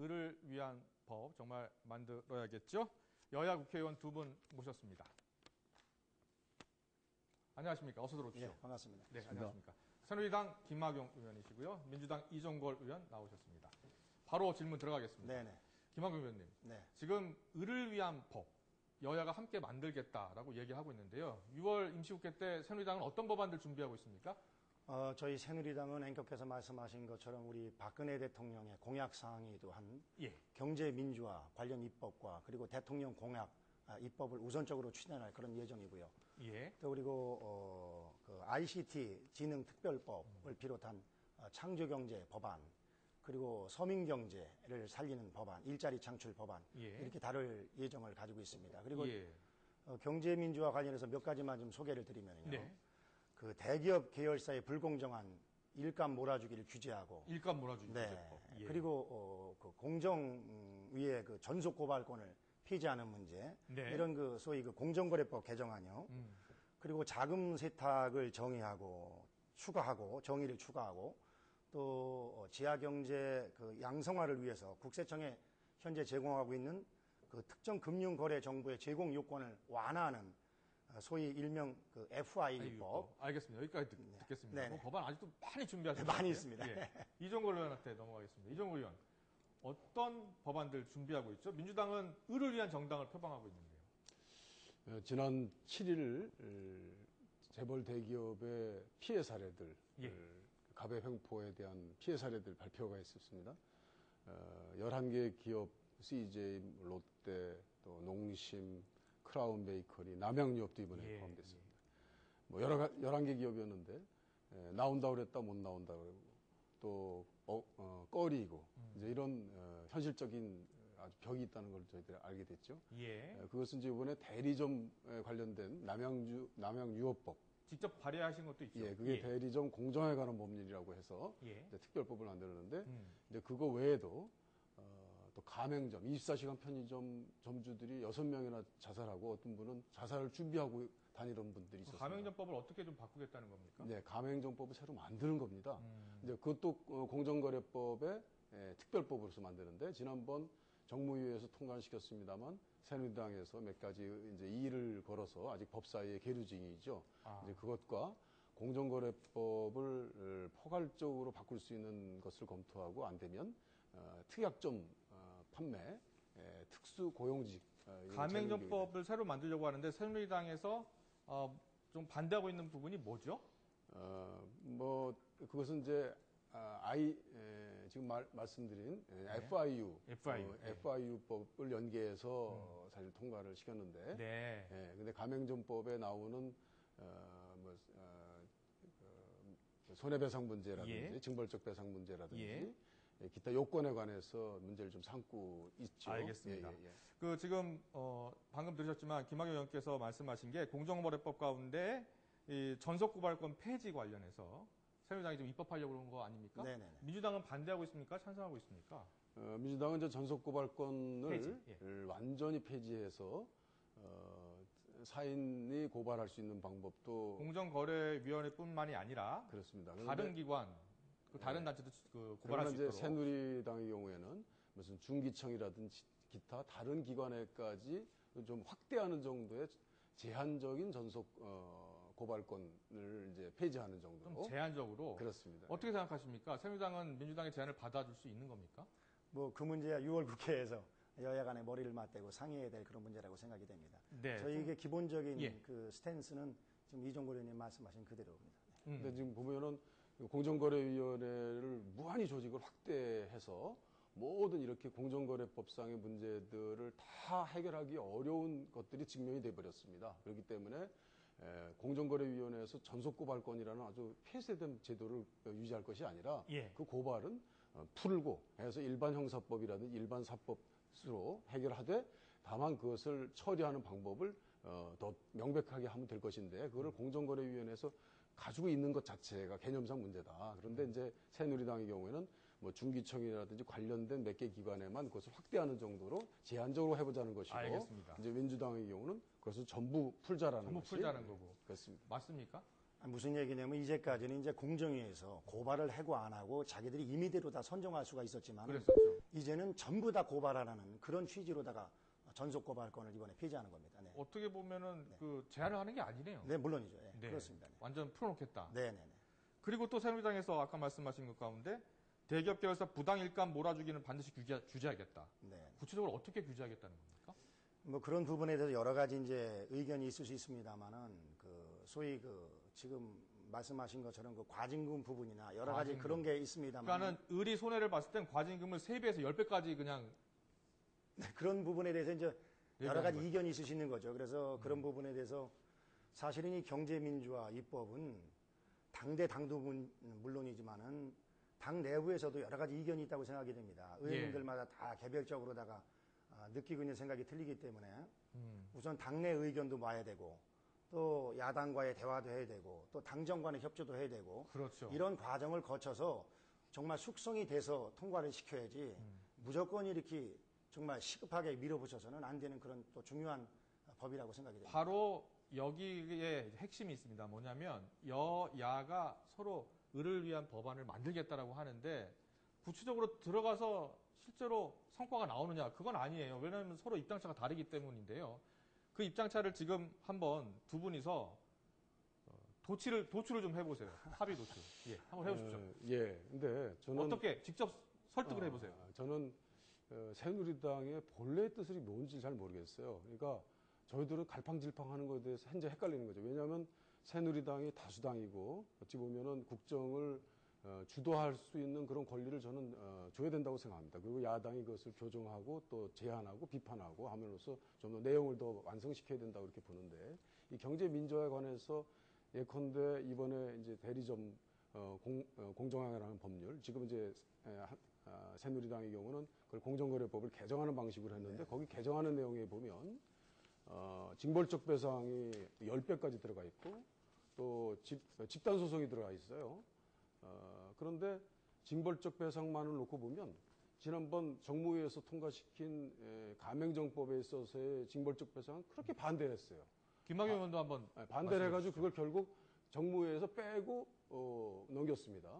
을을 위한 법 정말 만들어야겠죠? 여야 국회의원 두 분 모셨습니다. 안녕하십니까? 어서 들어오십시오. 네, 반갑습니다. 네, 안녕하십니까? 새누리당 김학용 의원이시고요. 민주당 이종걸 의원 나오셨습니다. 바로 질문 들어가겠습니다. 네네. 김학용 의원님, 네. 지금 을을 위한 법, 여야가 함께 만들겠다라고 얘기하고 있는데요. 6월 임시국회 때 새누리당은 어떤 법안들 준비하고 있습니까? 저희 새누리당은 앵커께서 말씀하신 것처럼 우리 박근혜 대통령의 공약 사항이기도 한 경제 민주화 관련 입법과 그리고 대통령 공약 입법을 우선적으로 추진할 그런 예정이고요. 예. 또 그리고 그 ICT 지능 특별법을 비롯한 창조경제 법안 그리고 서민경제를 살리는 법안, 일자리 창출 법안 이렇게 다룰 예정을 가지고 있습니다. 그리고 경제 민주화 관련해서 몇 가지만 좀 소개를 드리면요. 네. 그 대기업 계열사의 불공정한 일감 몰아주기를 규제하고 일감 몰아주기 네. 규제법. 예. 그리고 그 공정위의 그 전속 고발권을 폐지하는 문제 네. 이런 그 소위 그 공정거래법 개정안요. 그리고 자금 세탁을 정의하고 추가하고 정의를 추가하고 또 지하경제 그 양성화를 위해서 국세청에 현재 제공하고 있는 그 특정 금융거래 정보의 제공 요건을 완화하는 소위 일명 그 FIU법. 알겠습니다. 여기까지 듣겠습니다. 뭐 법안 아직도 많이 준비하셨어요. 네, 많이 있습니다. 예. 이종걸 의원한테 넘어가겠습니다. 이종걸 의원, 어떤 법안들 준비하고 있죠? 민주당은 을을 위한 정당을 표방하고 있는데요. 지난 7일 재벌 대기업의 피해 사례들, 갑의 횡포에 대한 피해 사례들 발표가 있었습니다. 11개 기업, CJ, 롯데, 또 농심, 크라운 베이커리, 남양유업도 이번에 포함됐습니다. 뭐 11개 기업이었는데, 나온다고 그랬다, 못 나온다고 그러고, 또, 꺼리고, 이제 이런, 현실적인 아주 벽이 있다는 걸 저희들이 알게 됐죠. 그것은 이제 이번에 대리점에 관련된 남양유업법. 직접 발의하신 것도 있죠. 그게 대리점 공정에 관한 법률이라고 해서 이제 특별법을 만들었는데, 이제 그거 외에도, 또 가맹점, 24시간 편의점 점주들이 6명이나 자살하고 어떤 분은 자살을 준비하고 다니던 분들이 있었습니다. 가맹점법을 어떻게 좀 바꾸겠다는 겁니까? 네, 가맹점법을 새로 만드는 겁니다. 이제 그것도 공정거래법의 특별법으로서 만드는데 지난번 정무위에서 통과를 시켰습니다만 새누리당에서 몇 가지 이제 이의를 걸어서 아직 법사위의 계류 중이죠. 이제 그것과 공정거래법을 포괄적으로 바꿀 수 있는 것을 검토하고 안 되면 특약점 판매, 특수 고용직 가맹점법을 새로 만들려고 하는데 새누리당에서 좀 반대하고 있는 부분이 뭐죠? 뭐 그것은 이제 지금 말씀드린 FIU법을 연계해서 사실 통과를 시켰는데, 근데 가맹점법에 나오는 손해배상 문제라든지 징벌적 배상 문제라든지 기타 요건에 관해서 문제를 좀 삼고 있죠. 알겠습니다. 그 지금 방금 들으셨지만 김학용 의원께서 말씀하신 게 공정거래법 가운데 이 전속고발권 폐지 관련해서 새누리당이 좀 입법하려고 그런 거 아닙니까? 네네네. 민주당은 반대하고 있습니까? 찬성하고 있습니까? 민주당은 이제 전속고발권을 완전히 폐지해서 사인이 고발할 수 있는 방법도 공정거래위원회뿐만이 아니라 그렇습니다. 다른 기관, 다른 단체도 고발할 수 있도록. 새누리당의 경우에는 무슨 중기청이라든지 기타 다른 기관에까지 좀 확대하는 정도의 제한적인 전속 고발권을 이제 폐지하는 정도로. 좀 제한적으로. 그렇습니다. 어떻게 생각하십니까? 새누리당은 민주당의 제안을 받아줄 수 있는 겁니까? 뭐 그 문제야 6월 국회에서 여야 간에 머리를 맞대고 상의해야 될 그런 문제라고 생각이 됩니다. 저희에게 기본적인 그 스탠스는 지금 이종걸 의원님 말씀하신 그대로입니다. 근데 지금 보면은 공정거래위원회를 무한히 조직을 확대해서 모든 이렇게 공정거래법상의 문제들을 다 해결하기 어려운 것들이 증명이 돼버렸습니다. 그렇기 때문에 공정거래위원회에서 전속고발권이라는 아주 폐쇄된 제도를 유지할 것이 아니라 그 고발은 풀고 해서 일반 형사법이라든지 일반 사법으로 해결하되 다만 그것을 처리하는 방법을 더 명백하게 하면 될 것인데 그거를 공정거래위원회에서 가지고 있는 것 자체가 개념상 문제다. 그런데 이제 새누리당의 경우에는 뭐 중기청이라든지 관련된 몇 개 기관에만 그것을 확대하는 정도로 제한적으로 해보자는 것이고, 알겠습니다. 이제 민주당의 경우는 그것을 전부 풀자라는 전부 것이 풀자는 거고. 그렇습니다. 맞습니까? 무슨 얘기냐면 이제까지는 이제 공정위에서 고발을 해고 안 하고 자기들이 임의대로 다 선정할 수가 있었지만 그랬었죠. 이제는 전부 다 고발하라는 그런 취지로다가 전속 고발권을 이번에 폐지하는 겁니다. 네. 어떻게 보면은 그 제한을 하는 게 아니네요. 네, 물론이죠. 네, 네. 그렇습니다. 네. 완전 풀어놓겠다. 네, 네, 네. 그리고 또 새누리당에서 아까 말씀하신 것 가운데 대기업 계열사 부당 일감 몰아주기는 반드시 규제하겠다. 네. 구체적으로 어떻게 규제하겠다는 겁니까? 뭐 그런 부분에 대해서 여러 가지 이제 의견이 있을 수 있습니다만은 그 소위 그 지금 말씀하신 것처럼 그 과징금 부분이나 여러 가지 과징금. 그런 게 있습니다만 그러니까는 을이 손해를 봤을 땐 과징금을 3배에서 10배까지 그냥 그런 부분에 대해서 이제 여러 얘기하는 가지 거죠. 이견이 있으시는 거죠. 그래서 그런 부분에 대해서 사실은 이 경제민주화 입법은 당대 당도는 물론이지만은 당 내부에서도 여러 가지 이견이 있다고 생각이 됩니다. 의원님들마다 다 개별적으로다가 느끼고 있는 생각이 틀리기 때문에 우선 당내 의견도 봐야 되고 또 야당과의 대화도 해야 되고 또 당정 간의 협조도 해야 되고 그렇죠. 이런 과정을 거쳐서 정말 숙성이 돼서 통과를 시켜야지 무조건 이렇게 정말 시급하게 밀어붙여서는 안 되는 그런 또 중요한 법이라고 생각이 됩니다. 바로 여기에 핵심이 있습니다. 뭐냐면 여야가 서로 을을 위한 법안을 만들겠다라고 하는데 구체적으로 들어가서 실제로 성과가 나오느냐 그건 아니에요. 왜냐하면 서로 입장차가 다르기 때문인데요. 그 입장차를 지금 한번 두 분이서 도출을 좀 해보세요. 합의 도출. 예, 한번 해보십시오. 예, 근데 저는 어떻게 직접 설득을 해보세요. 저는 새누리당의 본래의 뜻이 뭔지 잘 모르겠어요. 그러니까 저희들은 갈팡질팡하는 것에 대해서 현재 헷갈리는 거죠. 왜냐하면 새누리당이 다수당이고 어찌 보면은 국정을 주도할 수 있는 그런 권리를 저는 줘야 된다고 생각합니다. 그리고 야당이 그것을 교정하고 또 제안하고 비판하고 함으로써 좀 더 내용을 더 완성시켜야 된다고 이렇게 보는데 이 경제 민주화에 관해서 예컨대 이번에 이제 대리점 공정하게라는 법률 지금 이제 새누리당의 경우는 그걸 공정거래법을 개정하는 방식으로 했는데 거기 개정하는 내용에 보면 징벌적 배상이 10배까지 들어가 있고 또 집단 소송이 들어가 있어요. 그런데 징벌적 배상만을 놓고 보면 지난번 정무위에서 통과시킨 가맹정법에 있어서의 징벌적 배상은 그렇게 반대했어요. 김학용 의원도 한번 반대를 해가지고 그걸 결국 정무위에서 빼고 넘겼습니다.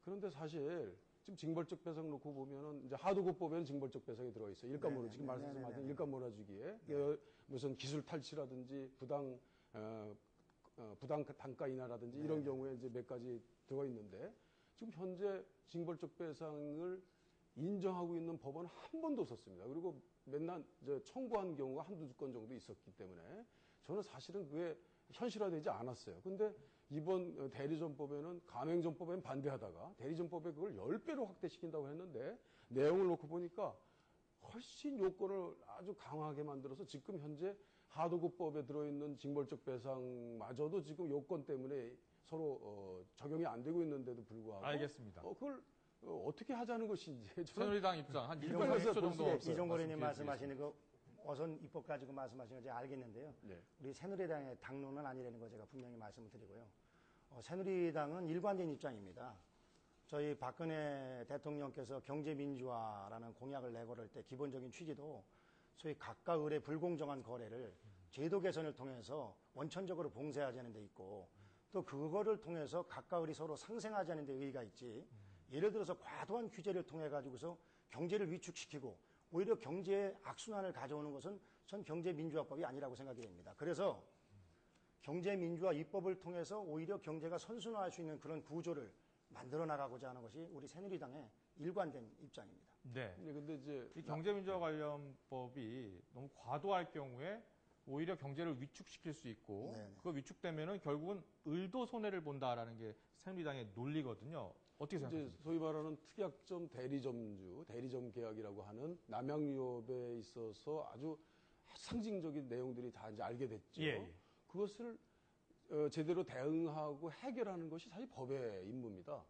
그런데 사실 지금 징벌적 배상 놓고 보면은 이제 하도급법에는 징벌적 배상이 들어가 있어요. 일감 몰아 지금 말씀하신 일감 몰아주기에 무슨 기술 탈취라든지 부당 단가 인하라든지 이런 경우에 이제 몇 가지 들어가 있는데 지금 현재 징벌적 배상을 인정하고 있는 법원은 한 번도 없었습니다. 그리고 맨날 이제 청구한 경우가 한두 건 정도 있었기 때문에 저는 사실은 그게 현실화되지 않았어요. 근데 이번 대리점법에는 가맹점법에는 반대하다가 대리점법에 그걸 10배로 확대시킨다고 했는데 내용을 놓고 보니까 훨씬 요건을 아주 강하게 만들어서 지금 현재 하도급법에 들어있는 징벌적 배상마저도 지금 요건 때문에 서로 적용이 안 되고 있는데도 불구하고 알겠습니다. 그걸 어떻게 하자는 것인지 새누리당 입장 한 1분 이정거래에서 30초 정도 볼 수가 이종거래님 말씀드리겠습니다. 말씀하시는 그 어선 입법 가지고 말씀하시는 거 제가 알겠는데요. 네. 우리 새누리당의 당론은 아니라는 거 제가 분명히 말씀을 드리고요. 새누리당은 일관된 입장입니다. 저희 박근혜 대통령께서 경제민주화라는 공약을 내걸을 때 기본적인 취지도 소위 각과 을의 불공정한 거래를 제도 개선을 통해서 원천적으로 봉쇄하자는 데 있고 또 그거를 통해서 각과 을이 서로 상생하자는 데 의의가 있지 예를 들어서 과도한 규제를 통해 가지고서 경제를 위축시키고 오히려 경제의 악순환을 가져오는 것은 전 경제민주화법이 아니라고 생각이 됩니다. 그래서 경제민주화 입법을 통해서 오히려 경제가 선순환할 수 있는 그런 구조를 만들어 나가고자 하는 것이 우리 새누리당의 일관된 입장입니다. 네. 근데 이제 이 경제민주화 관련법이 너무 과도할 경우에 오히려 경제를 위축시킬 수 있고 네네. 그거 위축되면은 결국은 을도 손해를 본다라는 게 새누리당의 논리거든요. 어떻게 이제 생각하십니까? 소위 말하는 특약점 대리점주, 대리점 계약이라고 하는 남양유업에 있어서 아주 상징적인 내용들이 다 이제 알게 됐죠. 예. 그것을 제대로 대응하고 해결하는 것이 사실 법의 임무입니다.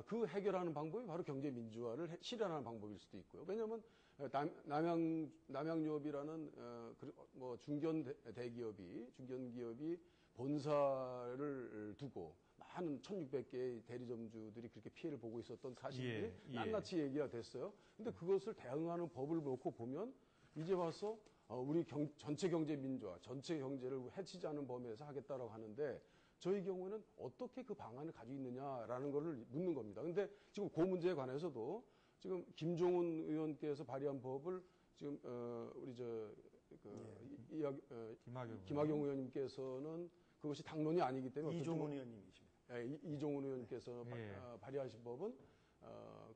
그 해결하는 방법이 바로 경제민주화를 실현하는 방법일 수도 있고요. 왜냐하면 남양유업이라는 중견 기업이 본사를 두고 많은 1,600개의 대리점주들이 그렇게 피해를 보고 있었던 사실이 낱낱이 얘기가 됐어요. 근데 그것을 대응하는 법을 놓고 보면 이제 와서 우리 전체 경제 민주화, 전체 경제를 해치지 않은 범위에서 하겠다라고 하는데 저희 경우는 어떻게 그 방안을 가지고 있느냐라는 것을 묻는 겁니다. 근데 지금 그 문제에 관해서도 지금 김종훈 의원께서 발의한 법을 지금 우리 김학용 의원님께서는 그것이 당론이 아니기 때문에 이종훈 의원님이십니다. 이종훈 의원께서 예. 발의하신 법은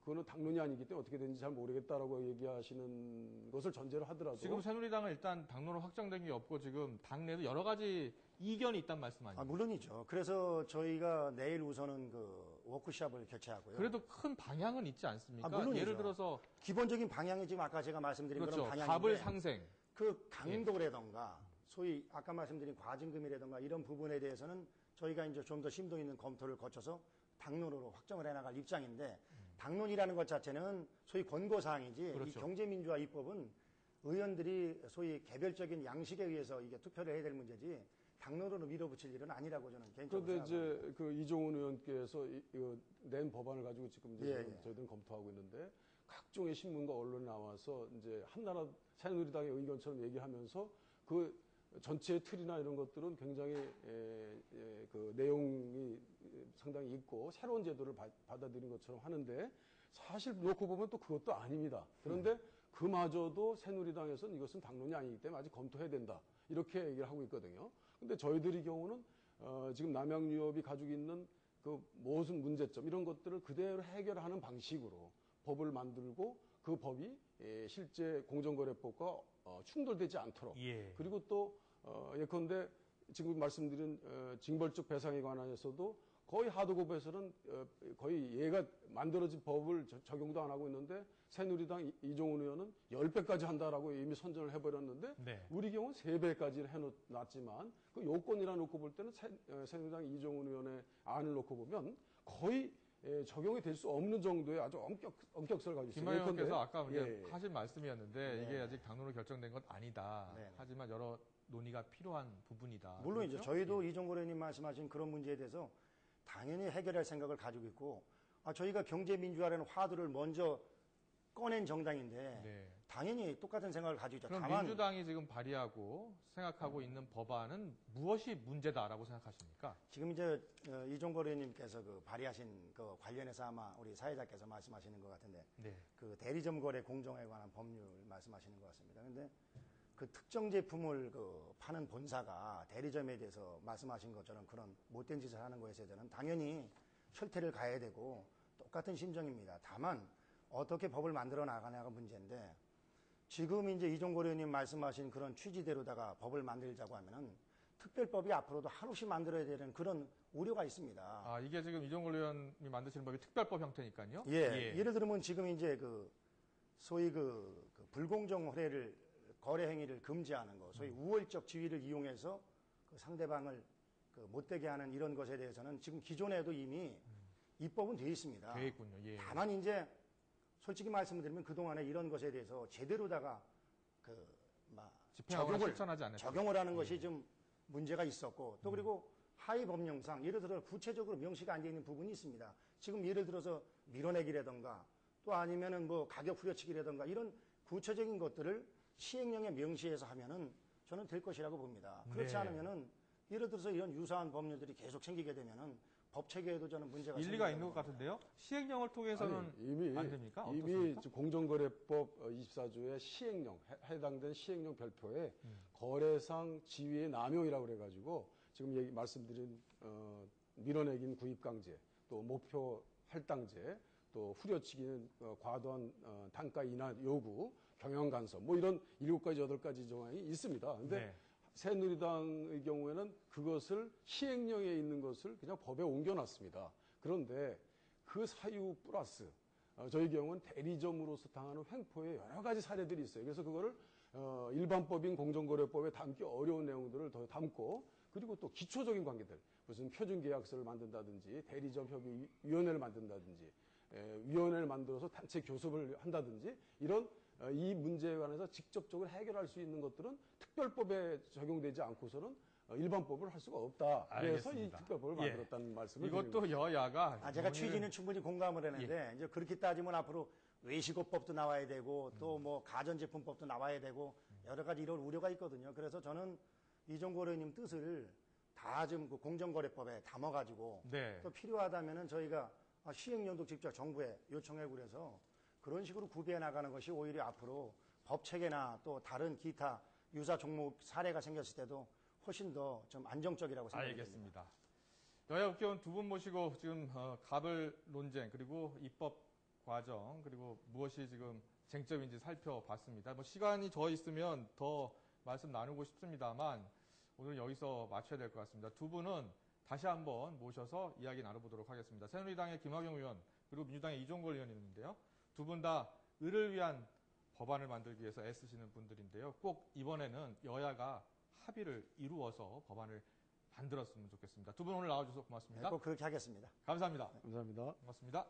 그거는 당론이 아니기 때문에 어떻게 되는지 잘 모르겠다라고 얘기하시는 것을 전제로 하더라도 지금 새누리당은 일단 당론으로 확정된 게 없고 지금 당내도 여러 가지 이견이 있단 말씀 아니에요? 물론이죠. 그래서 저희가 내일 우선은 그 워크숍을 개최하고요. 그래도 큰 방향은 있지 않습니까? 물론이죠. 예를 들어서 기본적인 방향이 지금 아까 제가 말씀드린 그렇죠. 그런 갑을 방향인데 상생. 그 강도라던가 소위 아까 말씀드린 과징금이라던가 이런 부분에 대해서는 저희가 이제 좀 더 심도 있는 검토를 거쳐서 당론으로 확정을 해나갈 입장인데 당론이라는 것 자체는 소위 권고사항이지 그렇죠. 이 경제민주화 입법은 의원들이 소위 개별적인 양식에 의해서 이게 투표를 해야 될 문제지 당론으로 밀어붙일 일은 아니라고 저는 개인적으로 그런데 생각합니다. 이제 그 이종훈 의원께서 낸 법안을 가지고 지금 이제 예. 저희들은 검토하고 있는데 각종의 신문과 언론에 나와서 이제 한나라 새누리당의 의견처럼 얘기하면서 그 전체의 틀이나 이런 것들은 굉장히 그 내용이 상당히 있고 새로운 제도를 받아들인 것처럼 하는데 사실 놓고 보면 또 그것도 아닙니다. 그런데 그마저도 새누리당에서는 이것은 당론이 아니기 때문에 아직 검토해야 된다. 이렇게 얘기를 하고 있거든요. 근데 저희들의 경우는 지금 남양유업이 가지고 있는 그 무슨 문제점 이런 것들을 그대로 해결하는 방식으로 법을 만들고 그 법이 실제 공정거래법과 충돌되지 않도록 예. 그리고 또 예컨대 지금 말씀드린 징벌적 배상에 관해서도 거의 하도급에서는 거의 얘가 만들어진 법을 적용도 안 하고 있는데 새누리당 이종훈 의원은 10배까지 한다라고 이미 선전을 해버렸는데 네. 우리 경우는 3배까지를 해놨지만 그 요건이라 놓고 볼 때는 새누리당 이종훈 의원의 안을 놓고 보면 거의 적용이 될 수 없는 정도의 아주 엄격성을 가지고 있습니다. 김하영 의원께서 아까 이제 예. 하신 말씀이었는데 네. 이게 아직 당론으로 결정된 건 아니다. 네. 하지만 여러 논의가 필요한 부분이다. 물론이죠. 그렇죠? 저희도 이종걸 의원님 말씀하신 그런 문제에 대해서 당연히 해결할 생각을 가지고 있고 저희가 경제민주화라는 화두를 먼저 꺼낸 정당인데 네. 당연히 똑같은 생각을 가지고 있죠. 그럼 다만 민주당이 지금 발의하고 생각하고 있는 법안은 무엇이 문제다라고 생각하십니까? 지금 이제 이종걸 의원님께서 그 발의하신 그 관련해서 아마 우리 사회자께서 말씀하시는 것 같은데 네. 그 대리점 거래 공정에 관한 법률 말씀하시는 것 같습니다. 근데 그 특정 제품을 그 파는 본사가 대리점에 대해서 말씀하신 것처럼 그런 못된 짓을 하는 것에 대해서는 당연히 철퇴를 가해야 되고 똑같은 심정입니다. 다만 어떻게 법을 만들어 나가냐가 문제인데 지금 이제 이종걸 의원님 말씀하신 그런 취지대로다가 법을 만들자고 하면은 특별법이 앞으로도 한없이 만들어야 되는 그런 우려가 있습니다. 아, 이게 지금 이종걸 의원이 만드시는 법이 특별법 형태니까요. 예. 예를 들면 지금 이제 그 소위 그 불공정 거래 행위를 금지하는 거, 소위 우월적 지위를 이용해서 그 상대방을 그 못되게 하는 이런 것에 대해서는 지금 기존에도 이미 입법은 되어 있습니다. 되어 있군요. 예. 다만 이제 솔직히 말씀드리면 그동안에 이런 것에 대해서 제대로다가 집행하거나 실천하지 않았죠. 적용을 하는 것이 좀 문제가 있었고 또 그리고 하위 법령상 예를 들어 구체적으로 명시가 안 되어 있는 부분이 있습니다. 지금 예를 들어서 밀어내기라든가 또 아니면은 뭐 가격 후려치기라든가 이런 구체적인 것들을 시행령에 명시해서 하면은 저는 될 것이라고 봅니다. 그렇지 네. 않으면은 예를 들어서 이런 유사한 법률들이 계속 생기게 되면은 법 체계에도 저는 문제가 일리가 생긴다고 있는 것 봅니다. 같은데요. 시행령을 통해서는 안 됩니까? 이미 어떻습니까? 공정거래법 24조의 시행령 해당된 시행령 별표에 거래상 지위의 남용이라고 그래가지고 지금 말씀드린 밀어내긴 구입강제 또 목표 할당제 또 후려치기는 과도한 단가 인하 요구 경영간섭 뭐 이런 7가지 8가지 조항이 있습니다. 근데 네. 새누리당의 경우에는 그것을 시행령에 있는 것을 그냥 법에 옮겨놨습니다. 그런데 그 사유 플러스 저희 경우는 대리점으로서 당하는 횡포의 여러 가지 사례들이 있어요. 그래서 그거를 일반법인 공정거래법에 담기 어려운 내용들을 더 담고 그리고 또 기초적인 관계들 무슨 표준계약서를 만든다든지 대리점 협의위원회를 만든다든지 위원회를 만들어서 단체 교섭을 한다든지 이런 이 문제에 관해서 직접적으로 해결할 수 있는 것들은 특별법에 적용되지 않고서는 일반법을 할 수가 없다. 그래서 알겠습니다. 이 특별법을 예. 만들었다는 말씀을 드립니다. 이것도 여야가 제가 논의를- 취지는 충분히 공감을 했는데 이제 그렇게 따지면 앞으로 외식업법도 나와야 되고 또 뭐 가전제품법도 나와야 되고 여러 가지 이런 우려가 있거든요. 그래서 저는 이종걸 의원님 뜻을 다 좀 그 공정거래법에 담아가지고 네. 또 필요하다면은 저희가 시행령도 직접 정부에 요청하고 그래서 그런 식으로 구비해 나가는 것이 오히려 앞으로 법 체계나 또 다른 기타 유사 종목 사례가 생겼을 때도 훨씬 더 좀 안정적이라고 생각이 듭니다. 알겠습니다. 여야 국회의원 두 분 모시고 지금 갑을 논쟁 그리고 입법 과정 그리고 무엇이 지금 쟁점인지 살펴봤습니다. 뭐 시간이 더 있으면 더 말씀 나누고 싶습니다만 오늘 여기서 마쳐야 될 것 같습니다. 두 분은 다시 한번 모셔서 이야기 나눠보도록 하겠습니다. 새누리당의 김학용 의원 그리고 민주당의 이종걸 의원이 있는데요. 두 분 다 을을 위한 법안을 만들기 위해서 애쓰시는 분들인데요. 꼭 이번에는 여야가 합의를 이루어서 법안을 만들었으면 좋겠습니다. 두 분 오늘 나와주셔서 고맙습니다. 네, 꼭 그렇게 하겠습니다. 감사합니다. 감사합니다. 고맙습니다.